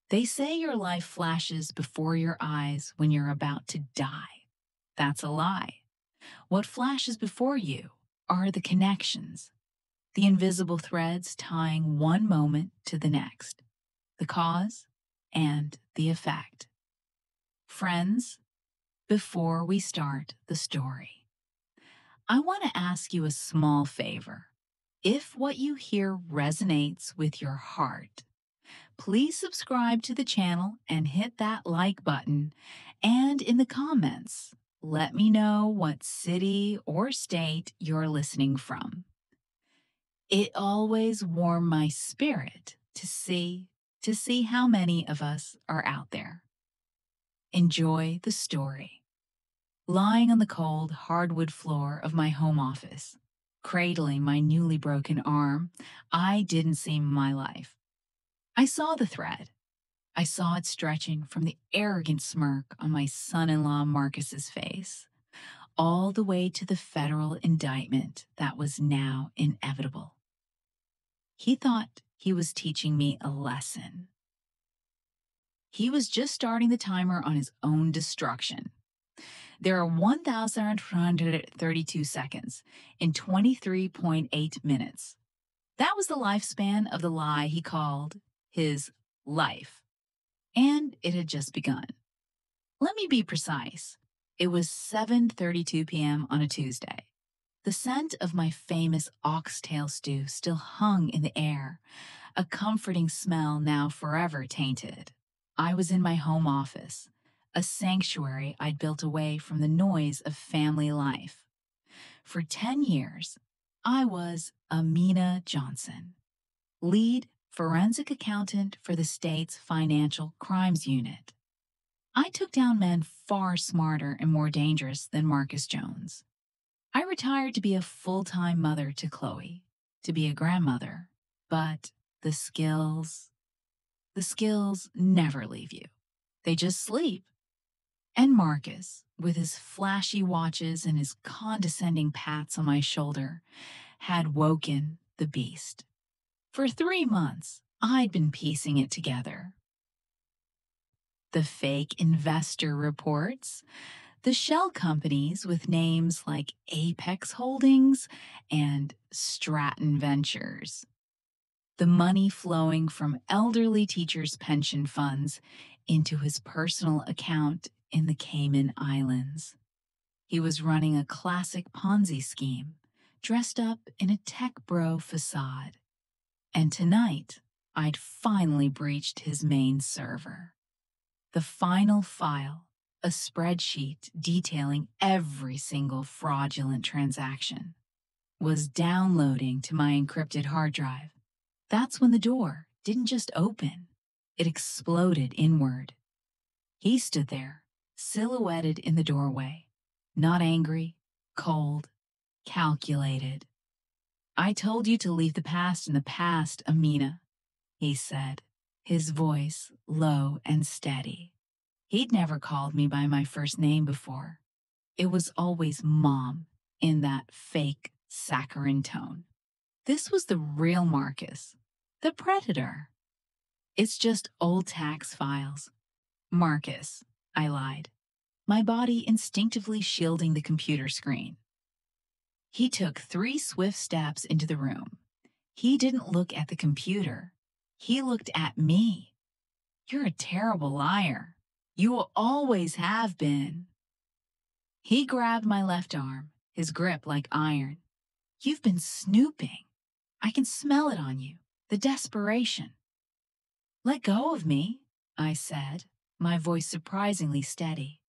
They say your life flashes before your eyes when you're about to die. That's a lie. What flashes before you are the connections, the invisible threads tying one moment to the next, the cause and the effect. Friends, before we start the story, I want to ask you a small favor. If what you hear resonates with your heart, please subscribe to the channel and hit that like button. And in the comments, let me know what city or state you're listening from. It always warmed my spirit to see how many of us are out there. Enjoy the story. Lying on the cold hardwood floor of my home office, cradling my newly broken arm, I didn't see my life. I saw the thread. I saw it stretching from the arrogant smirk on my son-in-law Marcus's face, all the way to the federal indictment that was now inevitable. He thought he was teaching me a lesson. He was just starting the timer on his own destruction. There are 1,432 seconds in 23.8 minutes. That was the lifespan of the lie he called his life. And it had just begun. Let me be precise. It was 7:32 p.m. on a Tuesday. The scent of my famous oxtail stew still hung in the air, a comforting smell now forever tainted. I was in my home office, a sanctuary I'd built away from the noise of family life. For 10 years, I was Amina Johnson, lead forensic accountant for the state's Financial Crimes Unit. I took down men far smarter and more dangerous than Marcus Jones. I retired to be a full-time mother to Chloe, to be a grandmother, but the skills never leave you. They just sleep. And Marcus, with his flashy watches and his condescending pats on my shoulder, had woken the beast. For 3 months, I'd been piecing it together. The fake investor reports, the shell companies with names like Apex Holdings and Stratton Ventures, the money flowing from elderly teachers' pension funds into his personal account in the Cayman Islands. He was running a classic Ponzi scheme, dressed up in a tech bro facade. And tonight, I'd finally breached his main server. The final file, a spreadsheet detailing every single fraudulent transaction, was downloading to my encrypted hard drive. That's when the door didn't just open, it exploded inward. He stood there, silhouetted in the doorway, not angry, cold, calculated. "I told you to leave the past in the past, Amina," he said, his voice low and steady. He'd never called me by my first name before. It was always Mom in that fake, saccharine tone. This was the real Marcus, the predator. "It's just old tax files." "Marcus," I lied, my body instinctively shielding the computer screen. He took 3 swift steps into the room. He didn't look at the computer. He looked at me. "You're a terrible liar. You always have been." He grabbed my left arm, his grip like iron. "You've been snooping. I can smell it on you, the desperation." "Let go of me," I said, my voice surprisingly steady.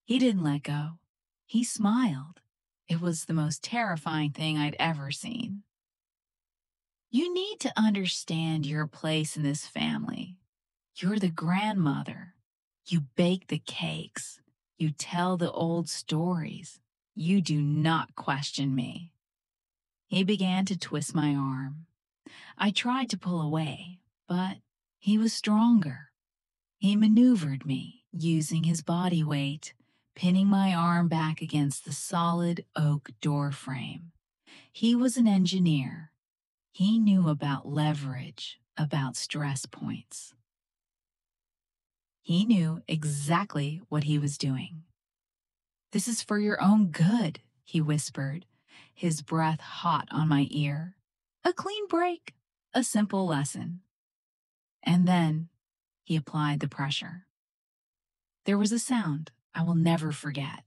He didn't let go. He smiled. It was the most terrifying thing I'd ever seen. "You need to understand your place in this family. You're the grandmother. You bake the cakes. You tell the old stories. You do not question me." He began to twist my arm. I tried to pull away, but he was stronger. He maneuvered me, using his body weight, pinning my arm back against the solid oak door frame. He was an engineer. He knew about leverage, about stress points. He knew exactly what he was doing. "This is for your own good," he whispered, his breath hot on my ear. "A clean break, a simple lesson." And then he applied the pressure. There was a sound I will never forget.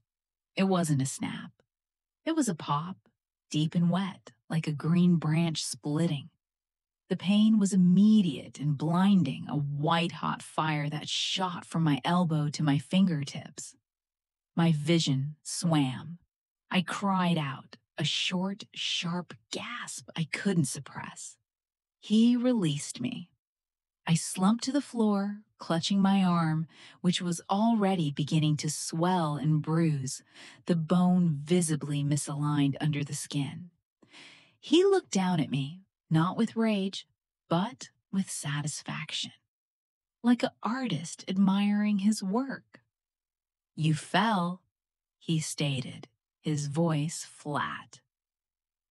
It wasn't a snap. It was a pop, deep and wet, like a green branch splitting. The pain was immediate and blinding, a white-hot fire that shot from my elbow to my fingertips. My vision swam. I cried out, a short, sharp gasp I couldn't suppress. He released me. I slumped to the floor, clutching my arm, which was already beginning to swell and bruise, the bone visibly misaligned under the skin. He looked down at me, not with rage, but with satisfaction, like an artist admiring his work. "You fell," he stated, his voice flat.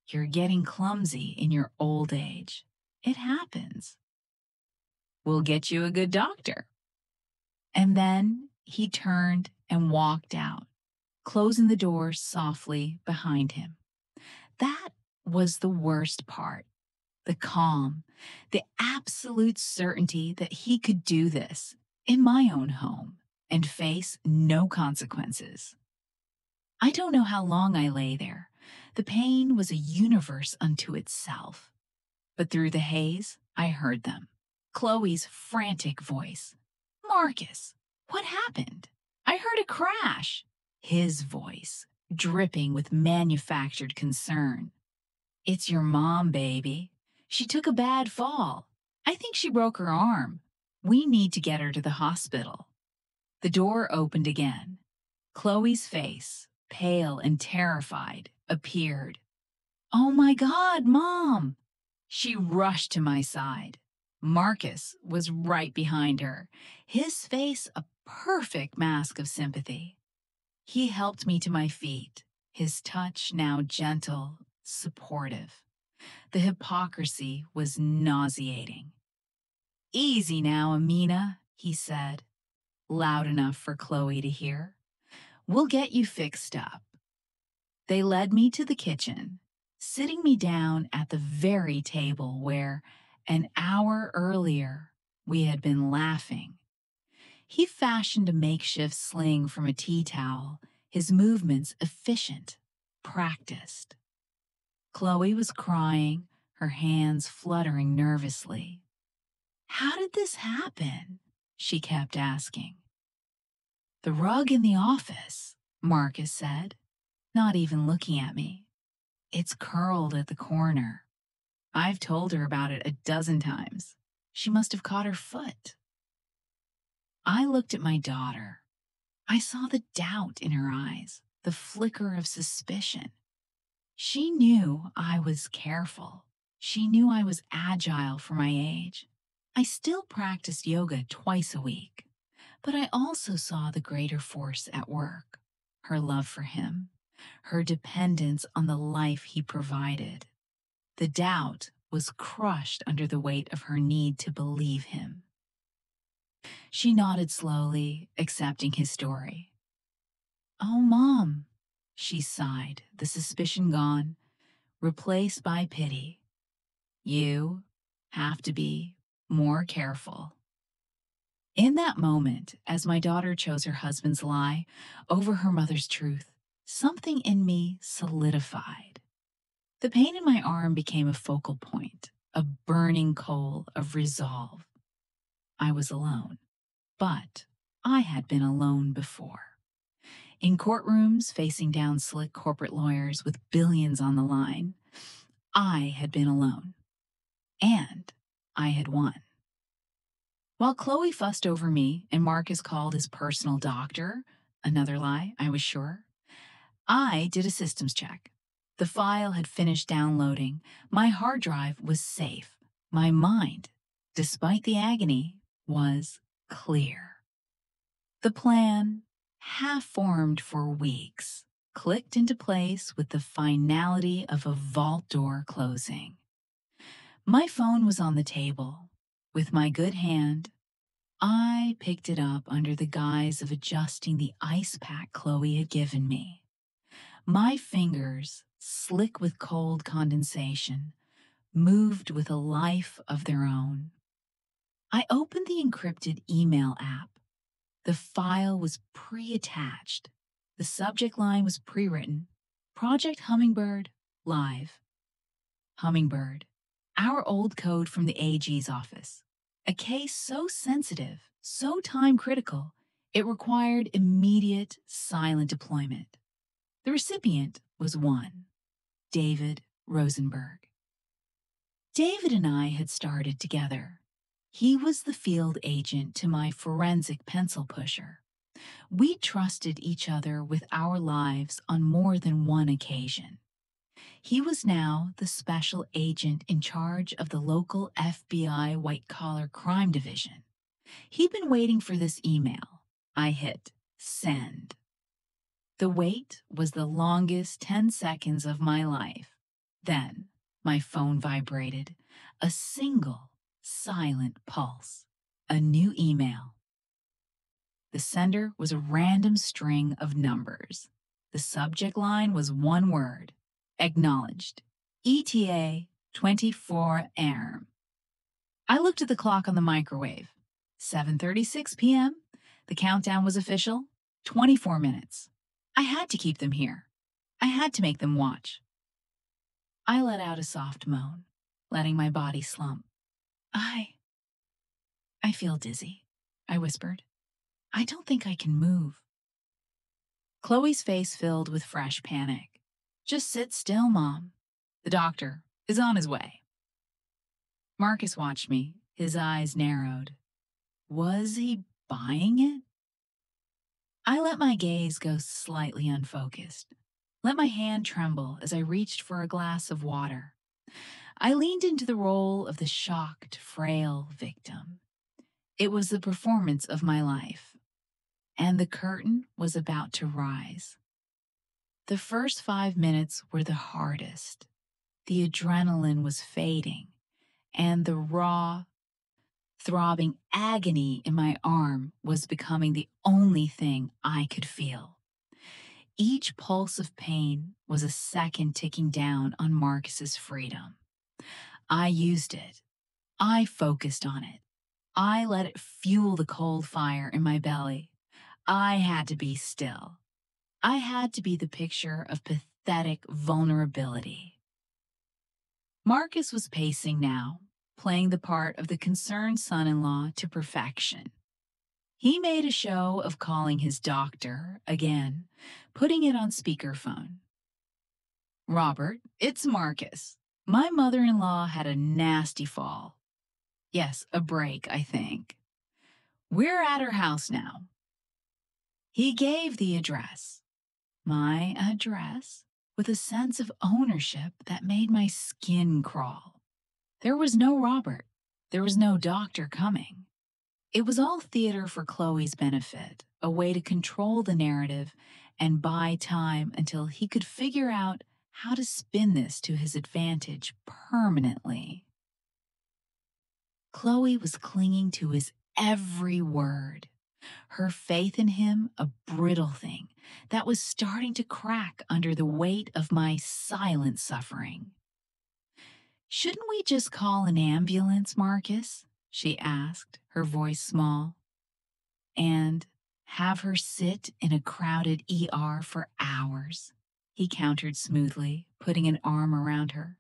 "You're getting clumsy in your old age. It happens. We'll get you a good doctor." And then he turned and walked out, closing the door softly behind him. That was the worst part. The calm, the absolute certainty that he could do this in my own home and face no consequences. I don't know how long I lay there. The pain was a universe unto itself. But through the haze, I heard them. Chloe's frantic voice. "Marcus, what happened?" "I heard a crash." His voice, dripping with manufactured concern. "It's your mom, baby. She took a bad fall. I think she broke her arm. We need to get her to the hospital." The door opened again. Chloe's face, pale and terrified, appeared. "Oh my God, Mom!" She rushed to my side. Marcus was right behind her, his face a perfect mask of sympathy. He helped me to my feet, his touch now gentle, supportive. The hypocrisy was nauseating. "Easy now, Amina," he said, loud enough for Chloe to hear. "We'll get you fixed up." They led me to the kitchen, sitting me down at the very table where, an hour earlier, we had been laughing. He fashioned a makeshift sling from a tea towel, his movements efficient, practiced. Chloe was crying, her hands fluttering nervously. "How did this happen?" she kept asking. "The rug in the office," Marcus said, not even looking at me. "It's curled at the corner. I've told her about it a dozen times. She must have caught her foot." I looked at my daughter. I saw the doubt in her eyes, the flicker of suspicion. She knew I was careful. She knew I was agile for my age. I still practiced yoga twice a week, but I also saw the greater force at work, her love for him, her dependence on the life he provided. The doubt was crushed under the weight of her need to believe him. She nodded slowly, accepting his story. "Oh, Mom," she sighed, the suspicion gone, replaced by pity. "You have to be more careful." In that moment, as my daughter chose her husband's lie over her mother's truth, something in me solidified. The pain in my arm became a focal point, a burning coal of resolve. I was alone, but I had been alone before. In courtrooms facing down slick corporate lawyers with billions on the line, I had been alone. And I had won. While Chloe fussed over me and Marcus called his personal doctor, another lie, I was sure, I did a systems check. The file had finished downloading. My hard drive was safe. My mind, despite the agony, was clear. The plan, half formed for weeks, clicked into place with the finality of a vault door closing. My phone was on the table. With my good hand, I picked it up under the guise of adjusting the ice pack Chloe had given me. My fingers, slick with cold condensation, moved with a life of their own. I opened the encrypted email app. The file was pre-attached. The subject line was pre-written. Project Hummingbird, live. Hummingbird, our old code from the AG's office. A case so sensitive, so time-critical, it required immediate, silent deployment. The recipient was one, David Rosenberg. David and I had started together. He was the field agent to my forensic pencil pusher. We trusted each other with our lives on more than one occasion. He was now the special agent in charge of the local FBI white-collar crime division. He'd been waiting for this email. I hit send. The wait was the longest 10 seconds of my life. Then, my phone vibrated. A single, silent pulse. A new email. The sender was a random string of numbers. The subject line was one word. Acknowledged. ETA 24 AM. I looked at the clock on the microwave. 7:36 p.m. The countdown was official. 24 minutes. I had to keep them here. I had to make them watch. I let out a soft moan, letting my body slump. I feel dizzy, I whispered. I don't think I can move. Chloe's face filled with fresh panic. Just sit still, Mom. The doctor is on his way. Marcus watched me, his eyes narrowed. Was he buying it? I let my gaze go slightly unfocused, let my hand tremble as I reached for a glass of water. I leaned into the role of the shocked, frail victim. It was the performance of my life, and the curtain was about to rise. The first 5 minutes were the hardest. The adrenaline was fading, and the raw, throbbing agony in my arm was becoming the only thing I could feel. Each pulse of pain was a second ticking down on Marcus's freedom. I used it. I focused on it. I let it fuel the cold fire in my belly. I had to be still. I had to be the picture of pathetic vulnerability. Marcus was pacing now, playing the part of the concerned son-in-law to perfection. He made a show of calling his doctor again, putting it on speakerphone. Robert, it's Marcus. My mother-in-law had a nasty fall. Yes, a break, I think. We're at her house now. He gave the address. My address, with a sense of ownership that made my skin crawl. There was no Robert. There was no doctor coming. It was all theater for Chloe's benefit, a way to control the narrative and buy time until he could figure out how to spin this to his advantage permanently. Chloe was clinging to his every word. Her faith in him a brittle thing that was starting to crack under the weight of my silent suffering. Shouldn't we just call an ambulance, Marcus? She asked, her voice small. And have her sit in a crowded ER for hours, he countered smoothly, putting an arm around her.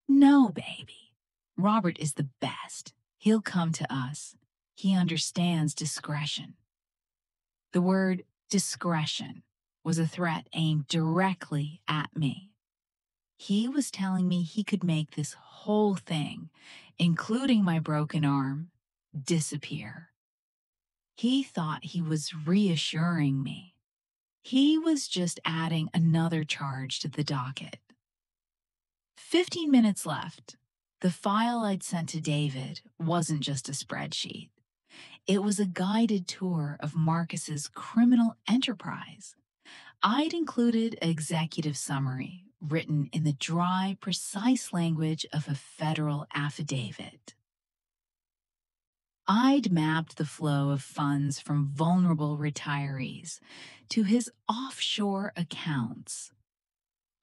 No, baby. Robert is the best. He'll come to us. He understands discretion. The word discretion was a threat aimed directly at me. He was telling me he could make this whole thing, including my broken arm, disappear. He thought he was reassuring me. He was just adding another charge to the docket. 15 minutes left. The file I'd sent to David wasn't just a spreadsheet. It was a guided tour of Marcus's criminal enterprise. I'd included an executive summary written in the dry, precise language of a federal affidavit. I'd mapped the flow of funds from vulnerable retirees to his offshore accounts.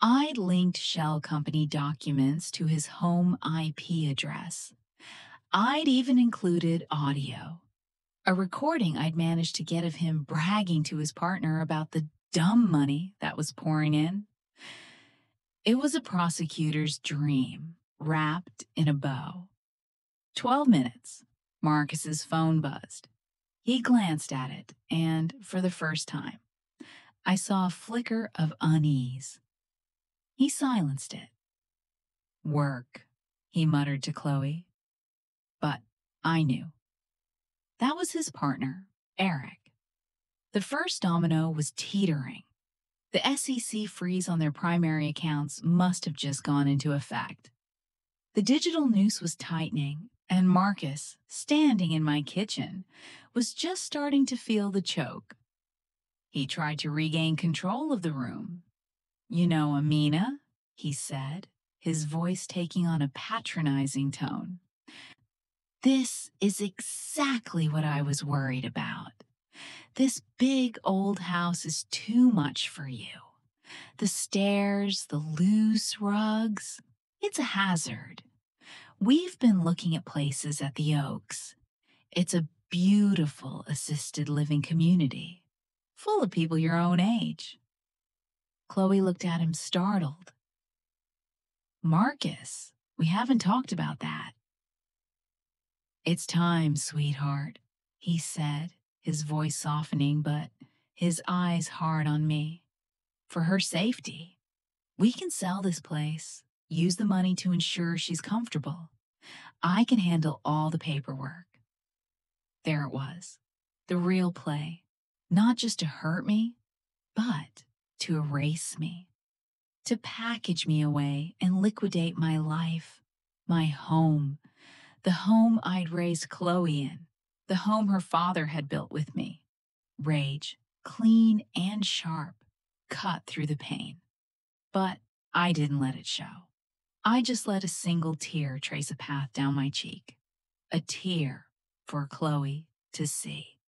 I'd linked shell company documents to his home IP address. I'd even included audio, a recording I'd managed to get of him bragging to his partner about the dumb money that was pouring in. It was a prosecutor's dream, wrapped in a bow. 12 minutes. Marcus's phone buzzed. He glanced at it, and for the first time, I saw a flicker of unease. He silenced it. Work, he muttered to Chloe. But I knew. That was his partner, Eric. The first domino was teetering. The SEC freeze on their primary accounts must have just gone into effect. The digital noose was tightening, and Marcus, standing in my kitchen, was just starting to feel the choke. He tried to regain control of the room. "You know, Amina," he said, his voice taking on a patronizing tone. "This is exactly what I was worried about. This big old house is too much for you. The stairs, the loose rugs, it's a hazard. We've been looking at places at the Oaks. It's a beautiful assisted living community, full of people your own age." Chloe looked at him startled. "Marcus, we haven't talked about that." "It's time, sweetheart," he said, his voice softening, but his eyes hard on me. "For her safety. We can sell this place, use the money to ensure she's comfortable. I can handle all the paperwork." There it was, the real play, not just to hurt me, but to erase me, to package me away and liquidate my life, my home, the home I'd raised Chloe in, the home her father had built with me. Rage, clean and sharp, cut through the pain. But I didn't let it show. I just let a single tear trace a path down my cheek. A tear for Chloe to see.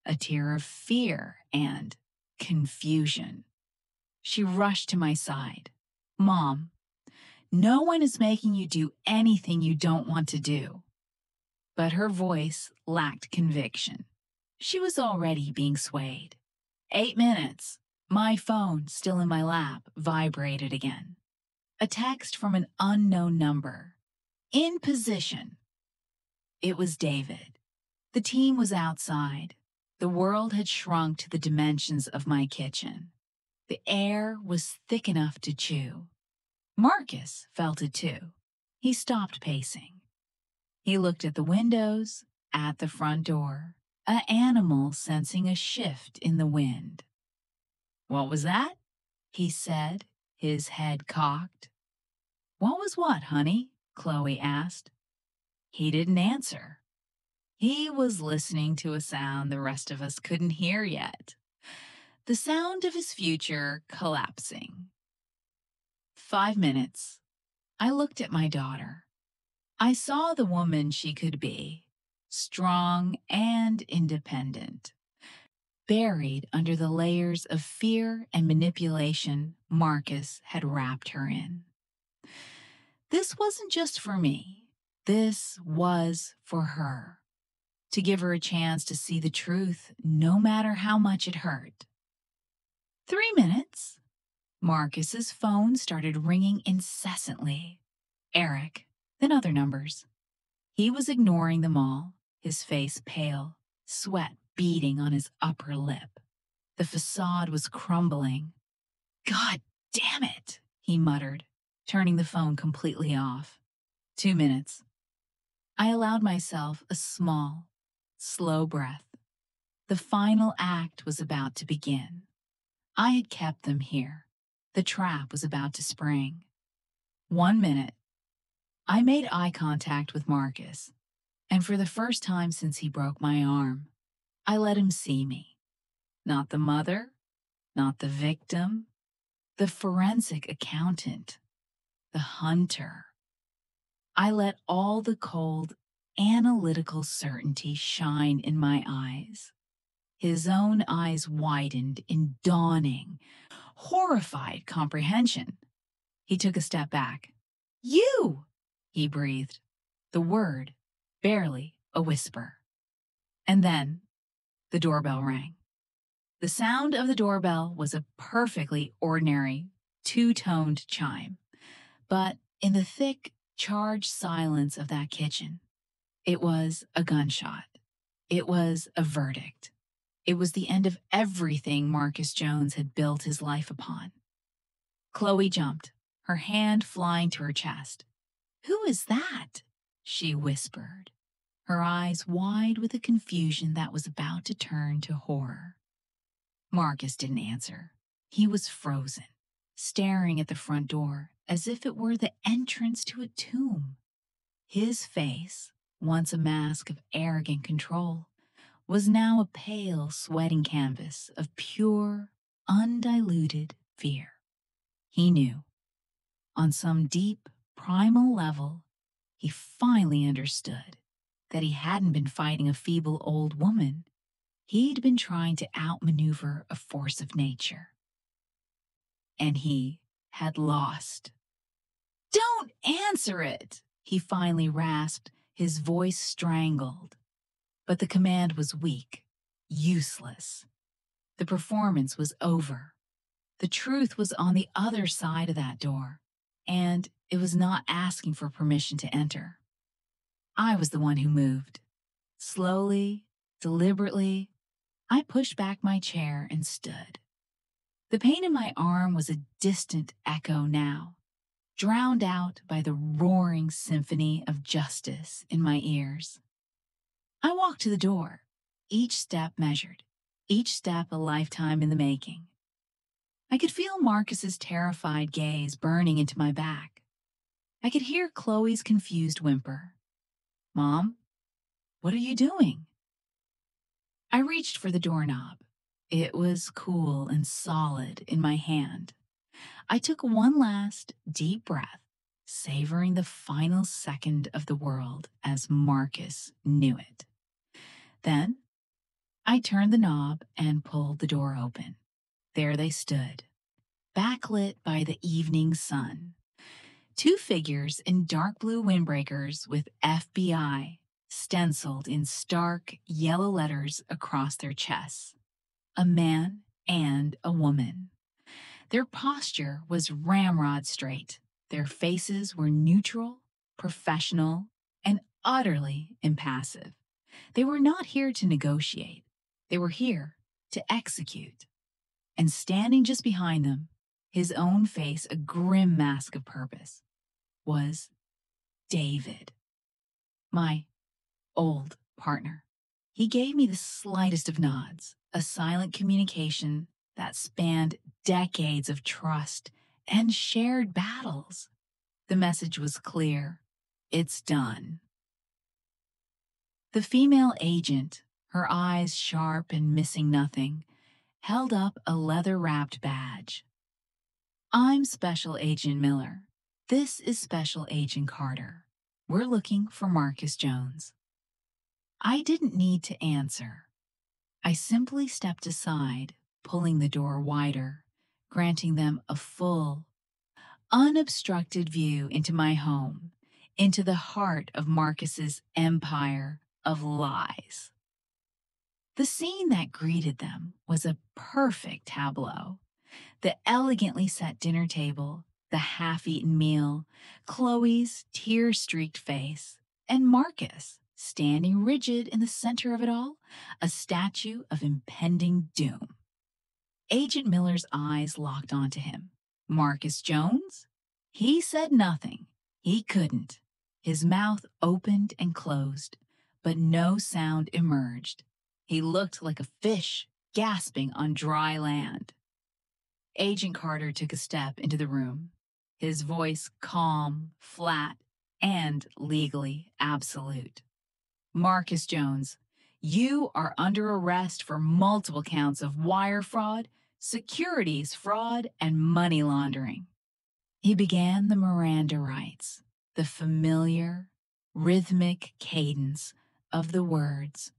A tear of fear and confusion. She rushed to my side. "Mom, no one is making you do anything you don't want to do." But her voice lacked conviction. She was already being swayed. 8 minutes. My phone, still in my lap, vibrated again. A text from an unknown number. "In position." It was David. The team was outside. The world had shrunk to the dimensions of my kitchen. The air was thick enough to chew. Marcus felt it too. He stopped pacing. He looked at the windows, at the front door, an animal sensing a shift in the wind. "What was that?" he said, his head cocked. "What was what, honey?" Chloe asked. He didn't answer. He was listening to a sound the rest of us couldn't hear yet. The sound of his future collapsing. 5 minutes. I looked at my daughter. I saw the woman she could be, strong and independent, buried under the layers of fear and manipulation Marcus had wrapped her in. This wasn't just for me. This was for her. To give her a chance to see the truth, no matter how much it hurt. 3 minutes. Marcus's phone started ringing incessantly. Eric, then other numbers. He was ignoring them all, his face pale, sweat beading on his upper lip. The facade was crumbling. "God damn it," he muttered, turning the phone completely off. 2 minutes. I allowed myself a small, slow breath. The final act was about to begin. I had kept them here. The trap was about to spring. 1 minute. I made eye contact with Marcus, and for the first time since he broke my arm, I let him see me. Not the mother, not the victim, the forensic accountant, the hunter. I let all the cold, analytical certainty shine in my eyes. His own eyes widened in dawning, horrified comprehension. He took a step back. "You!" he breathed, the word barely a whisper. And then the doorbell rang. The sound of the doorbell was a perfectly ordinary, two-toned chime. But in the thick, charged silence of that kitchen, it was a gunshot. It was a verdict. It was the end of everything Marcus Jones had built his life upon. Chloe jumped, her hand flying to her chest. "Who is that?" she whispered, her eyes wide with a confusion that was about to turn to horror. Marcus didn't answer. He was frozen, staring at the front door as if it were the entrance to a tomb. His face, once a mask of arrogant control, was now a pale, sweating canvas of pure, undiluted fear. He knew. On some deep, primal level, he finally understood that he hadn't been fighting a feeble old woman. He'd been trying to outmaneuver a force of nature. And he had lost. "Don't answer it!" he finally rasped, his voice strangled. But the command was weak, useless. The performance was over. The truth was on the other side of that door, and it was not asking for permission to enter. I was the one who moved. Slowly, deliberately, I pushed back my chair and stood. The pain in my arm was a distant echo now, drowned out by the roaring symphony of justice in my ears. I walked to the door, each step measured, each step a lifetime in the making. I could feel Marcus's terrified gaze burning into my back. I could hear Chloe's confused whimper. "Mom, what are you doing?" I reached for the doorknob. It was cool and solid in my hand. I took one last deep breath, savoring the final second of the world as Marcus knew it. Then I turned the knob and pulled the door open. There they stood, backlit by the evening sun. Two figures in dark blue windbreakers with FBI stenciled in stark yellow letters across their chests. A man and a woman. Their posture was ramrod straight. Their faces were neutral, professional, and utterly impassive. They were not here to negotiate. They were here to execute. And standing just behind them, his own face a grim mask of purpose, was David, my old partner. He gave me the slightest of nods, a silent communication that spanned decades of trust and shared battles. The message was clear. It's done. The female agent, her eyes sharp and missing nothing, held up a leather-wrapped badge. "I'm Special Agent Miller. This is Special Agent Carter. We're looking for Marcus Jones." I didn't need to answer. I simply stepped aside, pulling the door wider, granting them a full, unobstructed view into my home, into the heart of Marcus's empire of lies. The scene that greeted them was a perfect tableau. The elegantly set dinner table, the half-eaten meal, Chloe's tear-streaked face, and Marcus, standing rigid in the center of it all, a statue of impending doom. Agent Miller's eyes locked onto him. Marcus Jones? He said nothing. He couldn't. His mouth opened and closed, but no sound emerged. He looked like a fish gasping on dry land. Agent Carter took a step into the room, his voice calm, flat, and legally absolute. "Marcus Jones, you are under arrest for multiple counts of wire fraud, securities fraud, and money laundering." He began the Miranda rights, the familiar, rhythmic cadence of the words,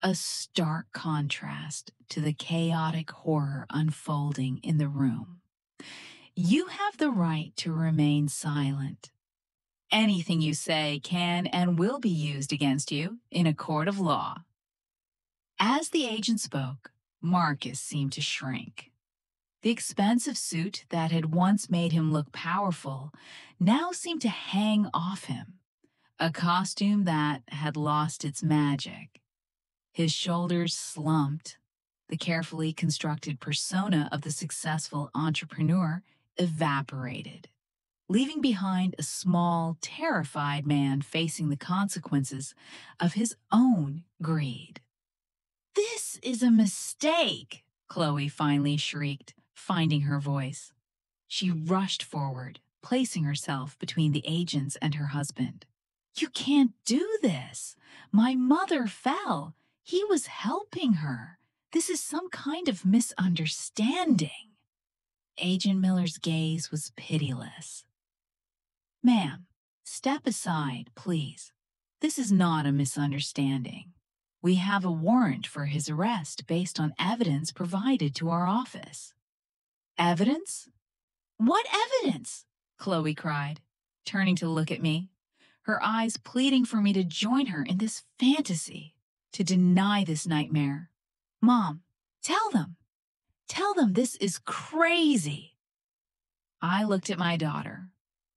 a stark contrast to the chaotic horror unfolding in the room. You have the right to remain silent. Anything you say can and will be used against you in a court of law. As the agent spoke, Marcus seemed to shrink. The expensive suit that had once made him look powerful now seemed to hang off him, a costume that had lost its magic. His shoulders slumped. The carefully constructed persona of the successful entrepreneur evaporated, leaving behind a small, terrified man facing the consequences of his own greed. "This is a mistake," Chloe finally shrieked, finding her voice. She rushed forward, placing herself between the agents and her husband. "You can't do this. My mother fell. He was helping her. This is some kind of misunderstanding." Agent Miller's gaze was pitiless. "Ma'am, step aside, please. This is not a misunderstanding. We have a warrant for his arrest based on evidence provided to our office." "Evidence? What evidence?" Chloe cried, turning to look at me, her eyes pleading for me to join her in this fantasy, to deny this nightmare. "Mom, tell them. Tell them this is crazy." I looked at my daughter,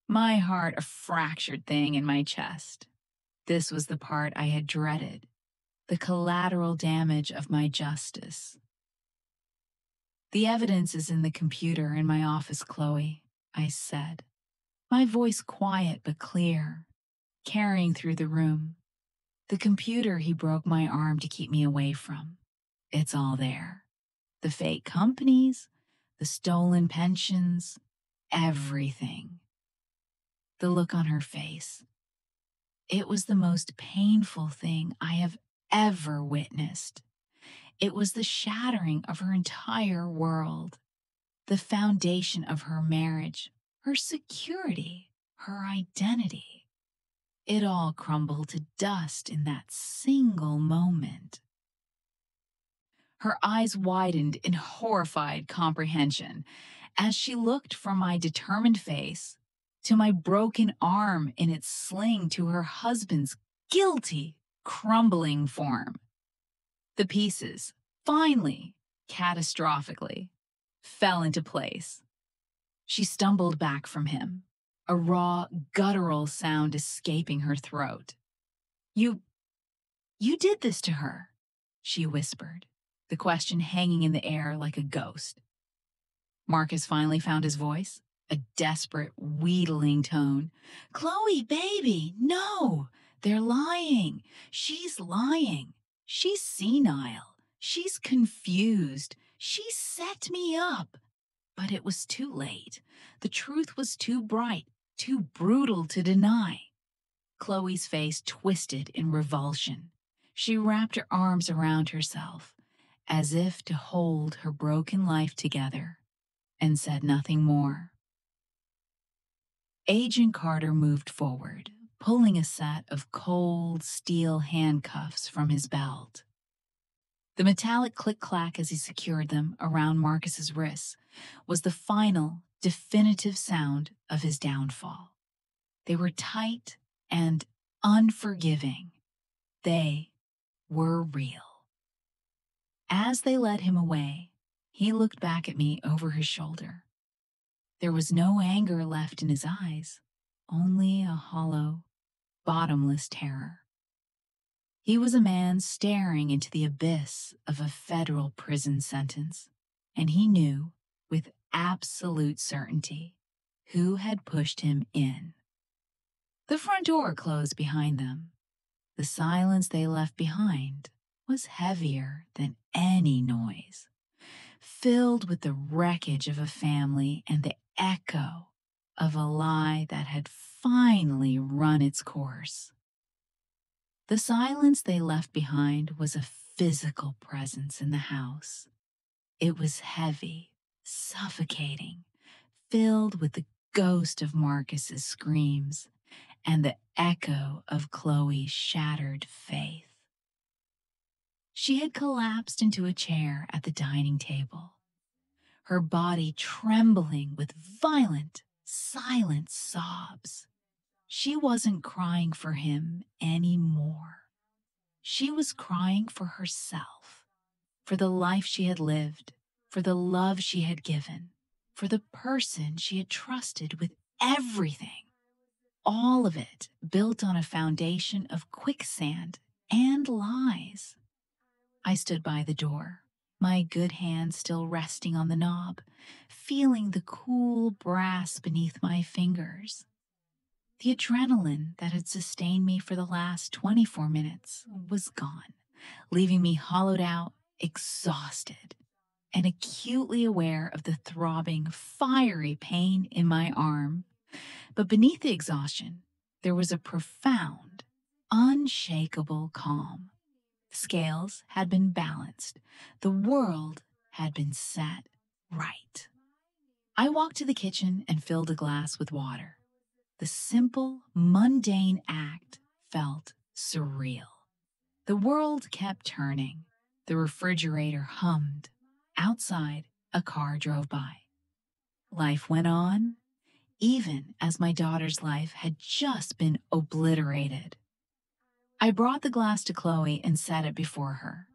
my heart a fractured thing in my chest. This was the part I had dreaded, the collateral damage of my justice. "The evidence is in the computer in my office, Chloe," I said, my voice quiet but clear, carrying through the room. "The computer he broke my arm to keep me away from. It's all there. The fake companies, the stolen pensions, everything." The look on her face. It was the most painful thing I have ever witnessed. It was the shattering of her entire world, the foundation of her marriage, her security, her identity. It all crumbled to dust in that single moment. Her eyes widened in horrified comprehension as she looked from my determined face to my broken arm in its sling to her husband's guilty, crumbling form. The pieces, finally, catastrophically, fell into place. She stumbled back from him, a raw, guttural sound escaping her throat. You did this to her," she whispered, the question hanging in the air like a ghost. Marcus finally found his voice, a desperate, wheedling tone. "Chloe, baby, no! They're lying. She's lying. She's senile. She's confused. She set me up." But it was too late. The truth was too bright, too brutal to deny. Chloe's face twisted in revulsion. She wrapped her arms around herself, as if to hold her broken life together, and said nothing more. Agent Carter moved forward, pulling a set of cold steel handcuffs from his belt. The metallic click-clack as he secured them around Marcus's wrists was the final, definitive sound of his downfall. They were tight and unforgiving. They were real. As they led him away, he looked back at me over his shoulder. There was no anger left in his eyes, only a hollow, bottomless terror. He was a man staring into the abyss of a federal prison sentence, and he knew, with absolute certainty, who had pushed him in. The front door closed behind them. The silence they left behind was heavier than any noise, filled with the wreckage of a family and the echo of a lie that had finally run its course. The silence they left behind was a physical presence in the house. It was heavy, suffocating, filled with the ghost of Marcus's screams and the echo of Chloe's shattered faith. She had collapsed into a chair at the dining table, her body trembling with violent, silent sobs. She wasn't crying for him anymore. She was crying for herself, for the life she had lived, for the love she had given, for the person she had trusted with everything. All of it built on a foundation of quicksand and lies. I stood by the door, my good hand still resting on the knob, feeling the cool brass beneath my fingers. The adrenaline that had sustained me for the last 24 minutes was gone, leaving me hollowed out, exhausted, and acutely aware of the throbbing, fiery pain in my arm. But beneath the exhaustion, there was a profound, unshakable calm. The scales had been balanced. The world had been set right. I walked to the kitchen and filled a glass with water. The simple, mundane act felt surreal. The world kept turning. The refrigerator hummed. Outside, a car drove by. Life went on, even as my daughter's life had just been obliterated. I brought the glass to Chloe and set it before her.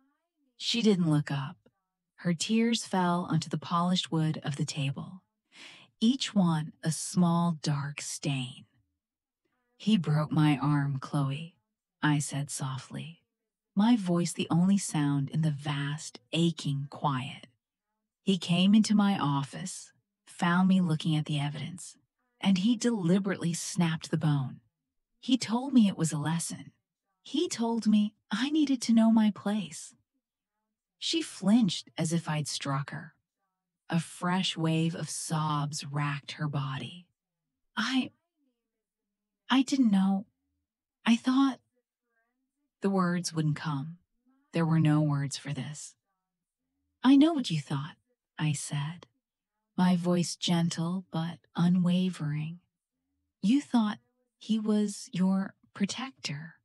She didn't look up. Her tears fell onto the polished wood of the table, each one a small dark stain. "He broke my arm, Chloe," I said softly, my voice the only sound in the vast, aching quiet. "He came into my office, found me looking at the evidence, and he deliberately snapped the bone. He told me it was a lesson. He told me I needed to know my place." She flinched as if I'd struck her. A fresh wave of sobs racked her body. I didn't know. I thought." The words wouldn't come. There were no words for this. "I know what you thought," I said, my voice gentle but unwavering. "You thought he was your protector,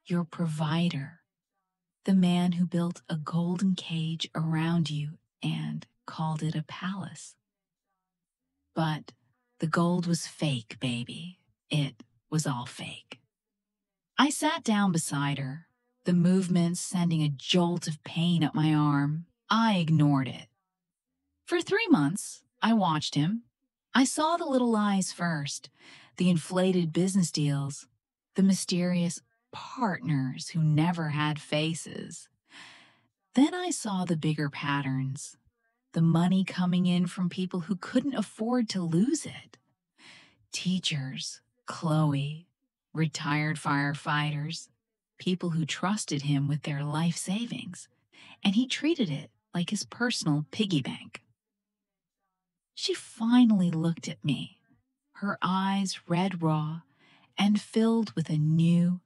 your provider, the man who built a golden cage around you and called it a palace. But the gold was fake, baby. It was all fake." I sat down beside her, the movement sending a jolt of pain up my arm. I ignored it. For 3 months, I watched him. I saw the little lies first, the inflated business deals, the mysterious partners who never had faces. Then I saw the bigger patterns, the money coming in from people who couldn't afford to lose it. Teachers, Chloe, retired firefighters, people who trusted him with their life savings, and he treated it like his personal piggy bank. She finally looked at me, her eyes red raw and filled with a new,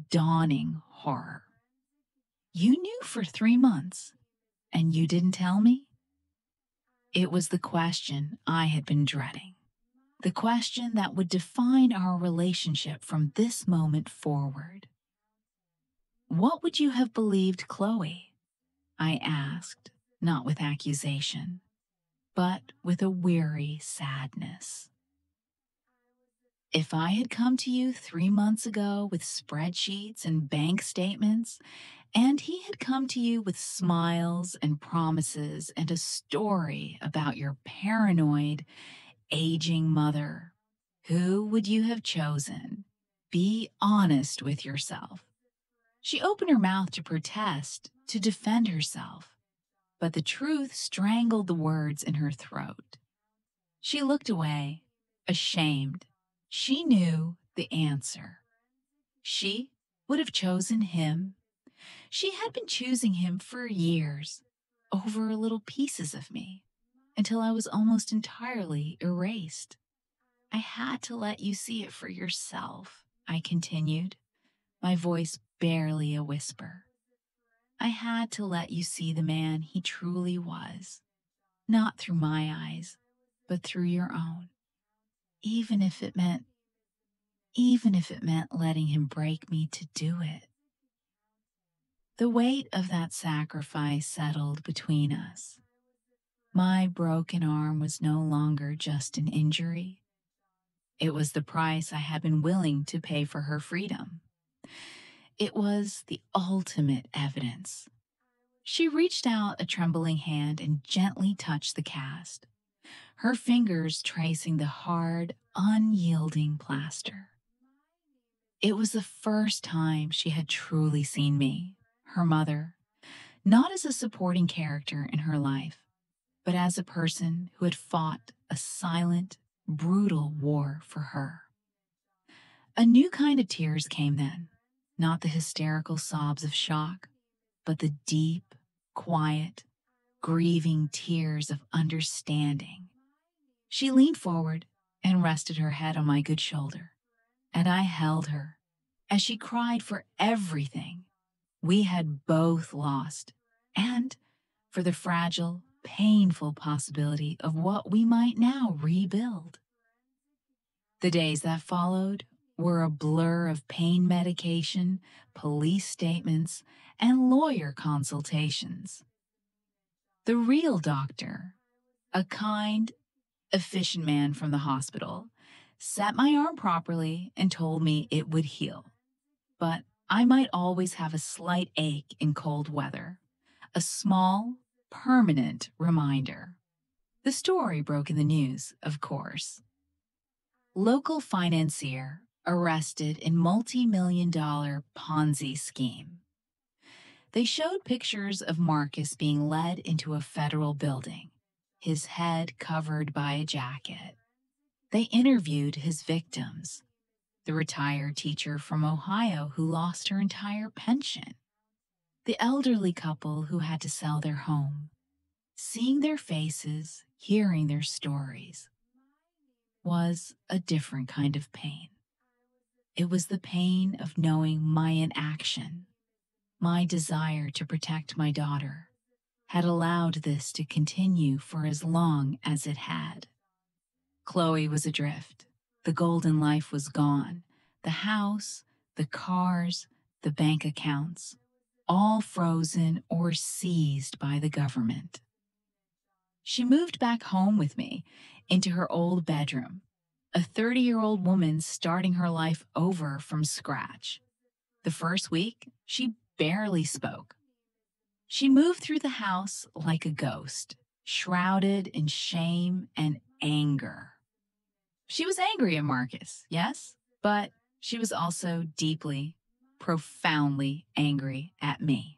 dawning horror. "You knew for 3 months, and you didn't tell me?" It was the question I had been dreading, the question that would define our relationship from this moment forward. "What would you have believed, Chloe?" I asked, not with accusation, but with a weary sadness. "If I had come to you 3 months ago with spreadsheets and bank statements, and he had come to you with smiles and promises and a story about your paranoid, aging mother, who would you have chosen? Be honest with yourself." She opened her mouth to protest, to defend herself, but the truth strangled the words in her throat. She looked away, ashamed. She knew the answer. She would have chosen him. She had been choosing him for years, over little pieces of me, until I was almost entirely erased. "I had to let you see it for yourself," I continued, my voice barely a whisper. "I had to let you see the man he truly was, not through my eyes, but through your own, even if it meant..." even if it meant letting him break me to do it. The weight of that sacrifice settled between us. My broken arm was no longer just an injury. It was the price I had been willing to pay for her freedom. It was the ultimate evidence. She reached out a trembling hand and gently touched the cast, her fingers tracing the hard, unyielding plaster. It was the first time she had truly seen me, her mother, not as a supporting character in her life, but as a person who had fought a silent, brutal war for her. A new kind of tears came then, not the hysterical sobs of shock, but the deep, quiet, grieving tears of understanding. She leaned forward and rested her head on my good shoulder, and I held her as she cried for everything we had both lost and for the fragile, painful possibility of what we might now rebuild. The days that followed were a blur of pain medication, police statements, and lawyer consultations. The real doctor, a kind, efficient man from the hospital, set my arm properly and told me it would heal. But I might always have a slight ache in cold weather, a small, permanent reminder. The story broke in the news, of course. Local financier arrested in multi-million-dollar Ponzi scheme. They showed pictures of Marcus being led into a federal building, his head covered by a jacket. They interviewed his victims, the retired teacher from Ohio who lost her entire pension, the elderly couple who had to sell their home. Seeing their faces, hearing their stories, was a different kind of pain. It was the pain of knowing my inaction, my desire to protect my daughter, had allowed this to continue for as long as it had. Chloe was adrift. The golden life was gone. The house, the cars, the bank accounts, all frozen or seized by the government. She moved back home with me into her old bedroom, a 30-year-old woman starting her life over from scratch. The first week, she barely spoke. She moved through the house like a ghost, shrouded in shame and anger. She was angry at Marcus, yes, but she was also deeply, profoundly angry at me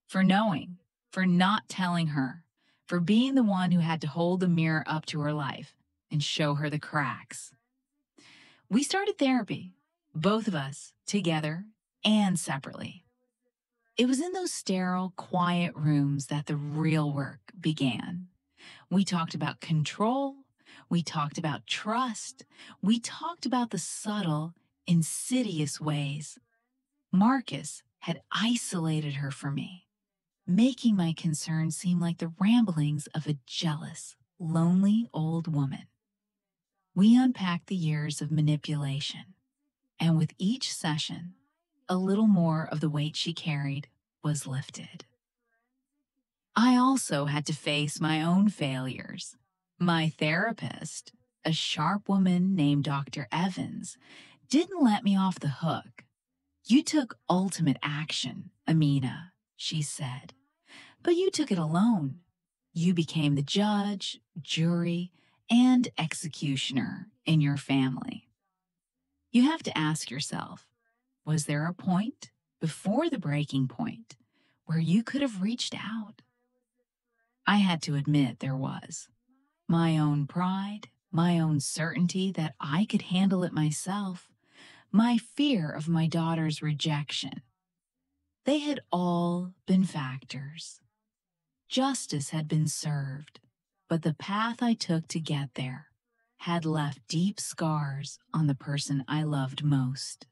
for knowing, for not telling her, for being the one who had to hold the mirror up to her life and show her the cracks. We started therapy, both of us, together and separately. It was in those sterile, quiet rooms that the real work began. We talked about control. We talked about trust. We talked about the subtle, insidious ways Marcus had isolated her from me, making my concerns seem like the ramblings of a jealous, lonely old woman. We unpacked the years of manipulation, and with each session, a little more of the weight she carried was lifted. I also had to face my own failures. My therapist, a sharp woman named Dr. Evans, didn't let me off the hook. "You took ultimate action, Amina," she said, "but you took it alone. You became the judge, jury, and executioner in your family. You have to ask yourself, was there a point before the breaking point where you could have reached out?" I had to admit there was. My own pride, my own certainty that I could handle it myself, my fear of my daughter's rejection. They had all been factors. Justice had been served, but the path I took to get there had left deep scars on the person I loved most.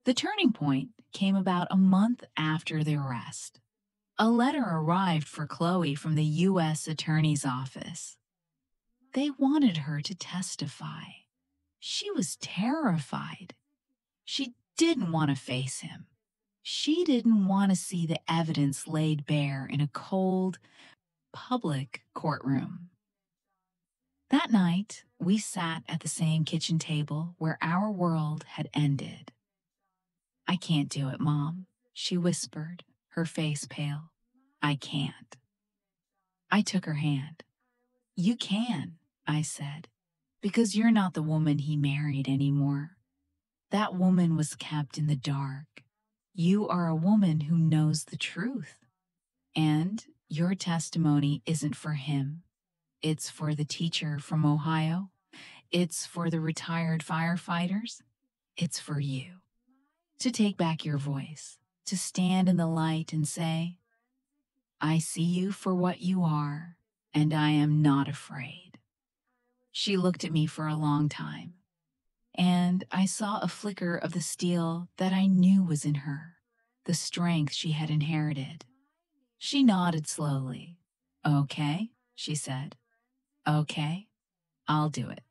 The turning point came about a month after the arrest. A letter arrived for Chloe from the U.S. Attorney's Office. They wanted her to testify. She was terrified. She didn't want to face him. She didn't want to see the evidence laid bare in a cold, public courtroom. That night, we sat at the same kitchen table where our world had ended. "I can't do it, Mom," she whispered, her face pale. "I can't." I took her hand. "You can," I said, "because you're not the woman he married anymore. That woman was kept in the dark. You are a woman who knows the truth. And your testimony isn't for him. It's for the teacher from Ohio. It's for the retired firefighters. It's for you. To take back your voice, to stand in the light and say, 'I see you for what you are, and I am not afraid.'" She looked at me for a long time, and I saw a flicker of the steel that I knew was in her, the strength she had inherited. She nodded slowly. "Okay," she said. "Okay, I'll do it."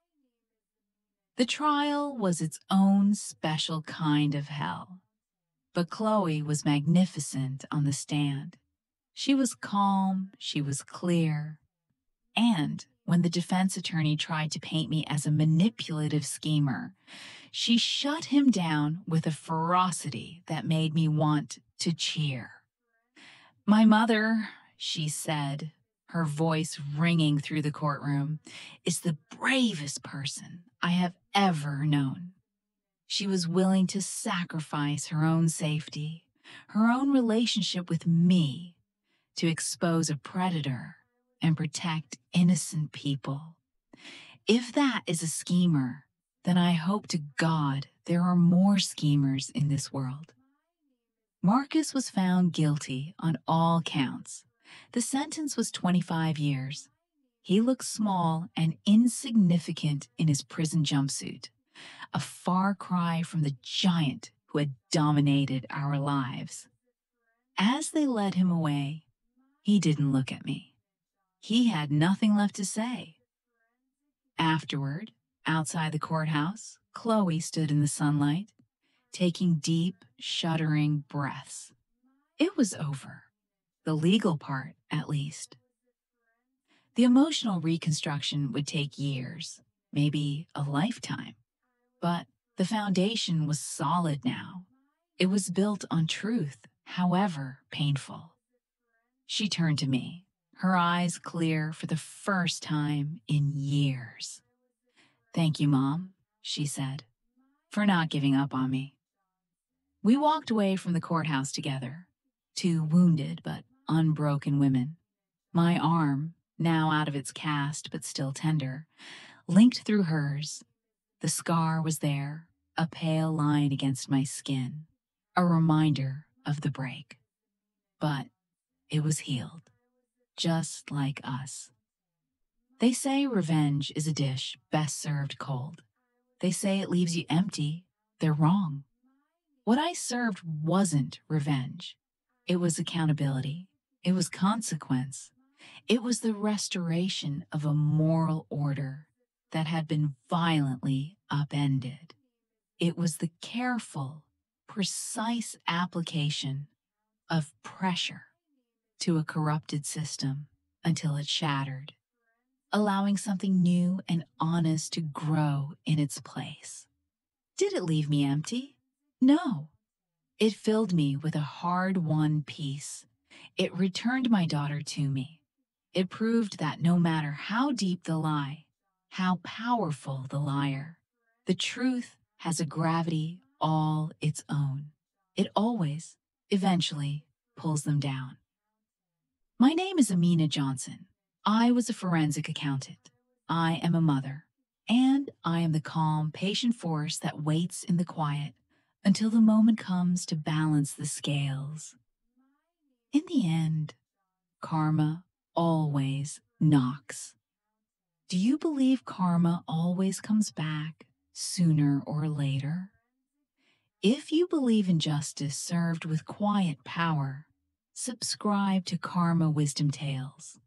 The trial was its own special kind of hell. But Chloe was magnificent on the stand. She was calm, she was clear. And when the defense attorney tried to paint me as a manipulative schemer, she shut him down with a ferocity that made me want to cheer. "My mother," she said, her voice ringing through the courtroom, "is the bravest person I have ever known. She was willing to sacrifice her own safety, her own relationship with me, to expose a predator and protect innocent people. If that is a schemer, then I hope to God there are more schemers in this world." Marcus was found guilty on all counts. The sentence was 25 years. He looked small and insignificant in his prison jumpsuit, a far cry from the giant who had dominated our lives. As they led him away, he didn't look at me. He had nothing left to say. Afterward, outside the courthouse, Chloe stood in the sunlight, taking deep, shuddering breaths. It was over. The legal part, at least. The emotional reconstruction would take years, maybe a lifetime. But the foundation was solid now. It was built on truth, however painful. She turned to me, her eyes clear for the first time in years. "Thank you, Mom," she said, "for not giving up on me." We walked away from the courthouse together, two wounded but unbroken women. My arm, now out of its cast but still tender, linked through hers. The scar was there, a pale line against my skin, a reminder of the break. But it was healed, just like us. They say revenge is a dish best served cold. They say it leaves you empty. They're wrong. What I served wasn't revenge. It was accountability. It was consequence. It was the restoration of a moral order that had been violently upended. It was the careful, precise application of pressure to a corrupted system until it shattered, allowing something new and honest to grow in its place. Did it leave me empty? No. It filled me with a hard-won peace. It returned my daughter to me. It proved that no matter how deep the lie, how powerful the liar, the truth has a gravity all its own. It always, eventually, pulls them down. My name is Amina Johnson. I was a forensic accountant. I am a mother. And I am the calm, patient force that waits in the quiet until the moment comes to balance the scales. In the end, karma always knocks. Do you believe karma always comes back sooner or later? If you believe in justice served with quiet power, subscribe to Karma Wisdom Tales.